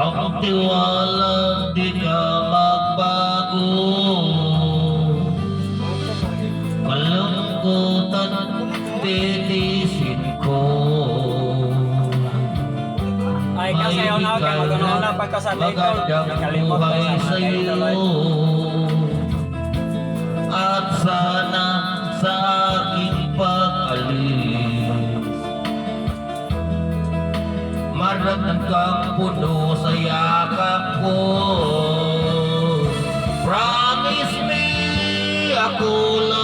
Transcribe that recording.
Ang tiwala di ka magbago. Kalungkutan titisin ko. Ay, kasi yun ako, kaya mag-una pagkasabi ko, nakalimot ko sa sa'yo. At sana sa aking pag-alis, maramdaman kang puno sa yakap ko. Promise me, ako lang